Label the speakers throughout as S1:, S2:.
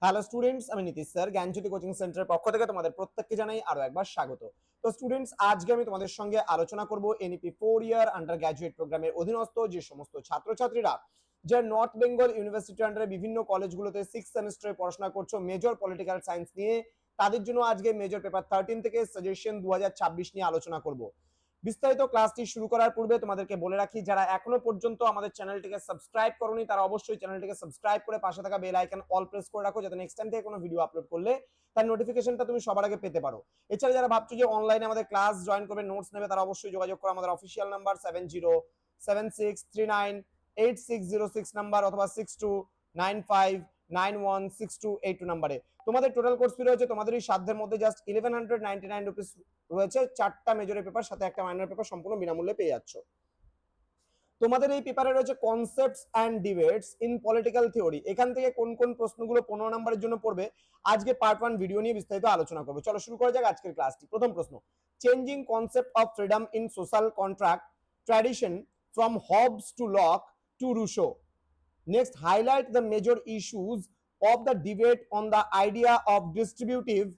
S1: Hello students, আমি Nitish sir জ্ঞানজ্যোতি coaching সেন্টারের পক্ষ থেকে তোমাদের প্রত্যেককে জানাই আরো একবার স্বাগত। তো স্টুডেন্টস, আজকে আমি তোমাদের সঙ্গে আলোচনা করব এনইপি 4 ইয়ার আন্ডার গ্র্যাজুয়েট প্রোগ্রামের অধীনস্থ যে সমস্ত ছাত্রছাত্রীরা যে নর্থ বেঙ্গল ইউনিভার্সিটির আন্ডারে বিভিন্ন কলেজগুলোতে 6 সেমিস্টারে পড়াশোনা করছো মেজর পলিটিক্যাল সায়েন্স নিয়ে, তাদের জন্য আজকে মেজর পেপার 13 থেকে সাজেশন 2026 নিয়ে আলোচনা করব। বিস্তারিত ক্লাসটি শুরু করার পূর্বে তোমাদেরকে বলে রাখি, যারা এখনো পর্যন্ত আমাদের চ্যানেলটিকে সাবস্ক্রাইব করোনি তারা অবশ্যই চ্যানেলটিকে সাবস্ক্রাইব করে পাশে থাকা বেল আইকন অল প্রেস করে রাখো, যাতে নেক্সট টাইম থেকে কোনো ভিডিও আপলোড করলে তার নোটিফিকেশনটা তুমি সবার আগে পেতে পারো। এছাড়া যারা ভাবছো যে অনলাইনে আমাদের ক্লাস জয়েন করবে, নোটস নেবে, তারা অবশ্যই যোগাযোগ করো আমাদের অফিসিয়াল নাম্বার 7076398606 নাম্বার অথবা 6295916282 নাম্বারে। তোমাদের টোটাল কোর্স ফি রয়েছে তোমাদের এই সাধ্যের মধ্যে জাস্ট 1199 রুপিস রয়েছে। 4টা মেজরের পেপার সাথে একটা মাইনর পেপার সম্পূর্ণ বিনামূল্যে পেয়ে যাচ্ছ। তোমাদের এই পেপারে রয়েছে concepts and debates in political theory. এখান থেকে কোন কোন প্রশ্নগুলো 15 নম্বরের জন্য পড়বে আজকে পার্ট 1 ভিডিও নিয়ে বিস্তারিত আলোচনা করব। চলো শুরু করা যাক আজকের ক্লাসটি। প্রথম প্রশ্ন, changing concept of freedom in social contract tradition from Hobbes to Locke to Rousseau. Next, highlight the major issues of the debate on the idea of distributive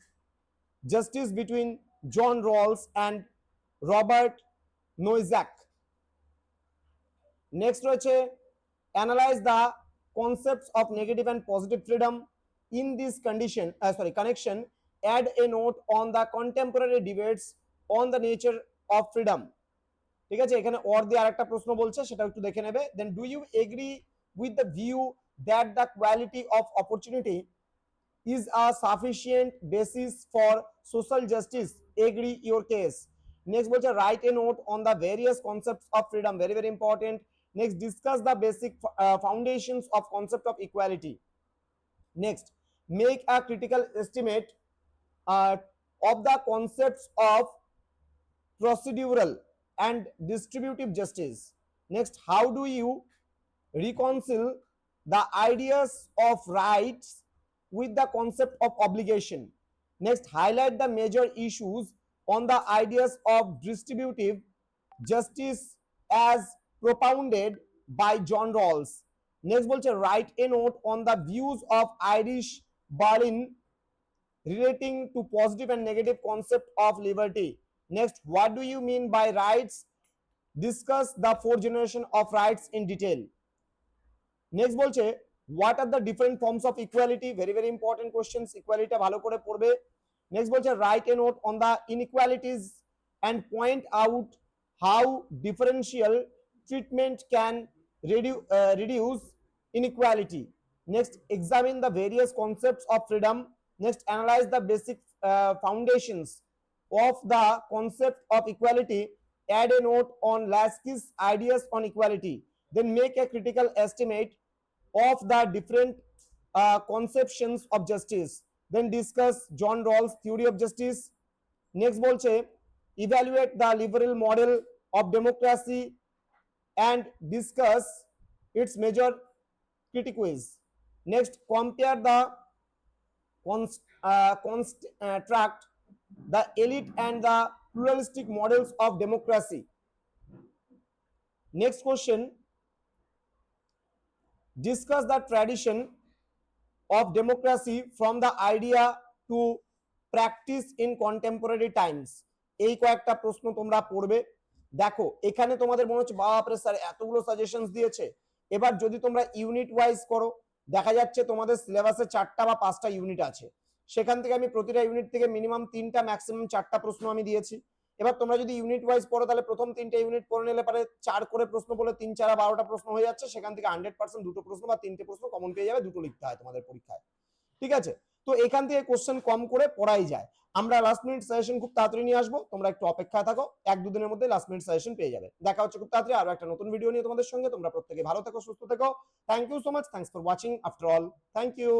S1: justice between John Rawls and Robert Nozick. Next রয়েছে, analyze the concepts of negative and positive freedom in this connection. Add a note on the contemporary debates on the nature of freedom. ঠিক আছে, এখানে or দিয়ে আরেকটা প্রশ্ন বলছে, সেটা একটু দেখে নেবে। Then, do you agree with the view that the quality of opportunity is a sufficient basis for social justice? Agree your case. Next বলছে, write a note on the various concepts of freedom, very very important. Next, discuss the basic foundations of concept of equality. Next, make a critical estimate of the concepts of procedural and distributive justice. Next, how do you reconcile the ideas of rights with the concept of obligation? Next, highlight the major issues on the ideas of distributive justice as propounded by John Rawls. Next বলছে, write a note on the views of Irish Berlin relating to positive and negative concept of liberty. Next, what do you mean by rights? Discuss the 4 generations of rights in detail. Next বলছে, what are the different forms of equality, very very important questions, ইকুয়ালিটিটা ভালো করে পড়বে। Next বলছে, write a note on the inequalities and point out how differential treatment can reduce inequality. Next, examine the various concepts of freedom. Next, analyse the basic foundations of the concept of equality. Add a note on Lasky's ideas on equality. Then make a critical estimate of the different conceptions of justice. Then discuss John Rawls' theory of justice. Next বলছে, evaluate the liberal model of democracy and discuss its major critiques. Next, compare the construct the elite and the pluralistic models of democracy. Next question, discuss the tradition of democracy from the idea to practice in contemporary times. এই কয়েকটা প্রশ্ন তোমরা পড়বে। দেখো, এখানে তোমাদের মনে হচ্ছে বাপরে স্যার এতগুলো সাজেশনস দিয়েছে। এবার যদি তোমরা ইউনিট ওয়াইজ করো, দেখা যাচ্ছে তোমাদের সিলেবাসে 4টা বা 5টা ইউনিট আছে। সেখান থেকে আমি প্রতিটা ইউনিট থেকে মিনিমাম 3টা ম্যাক্সিমাম 4টা প্রশ্ন আমি দিয়েছি। এবার তোমরা যদি ইউনিট ওয়াইজ পড়ো, তাহলে প্রথম 3টে ইউনিট পড়ে নিলে পারে 4 করে প্রশ্ন বলে 3 4 12টা প্রশ্ন হয়ে যাচ্ছে। সেখান থেকে 100% দুটো প্রশ্ন বা 3টে প্রশ্ন কমন পেয়ে যাবে, দুটো লিখতে হয় তোমাদের পরীক্ষায়। ঠিক আছে, তো এখান থেকে কোশ্চেন কম করে পড়াই যায়। আমরা লাস্ট মিনিট সাজেশন খুব তাড়াতাড়ি নিয়ে আসবো, তোমরা একটু অপেক্ষায় থাকো, 1-2 দিনের মধ্যে লাস্ট মিনিট সাজেশন পেয়ে যাবে। দেখা হচ্ছে খুব তাড়াতাড়ি আরো একটা নতুন ভিডিও নিয়ে তোমাদের সঙ্গে। তোমরা প্রত্যেকে ভালো থেকো, সুস্থ থেকো। Thank you so much, thanks for watching after all, thank you.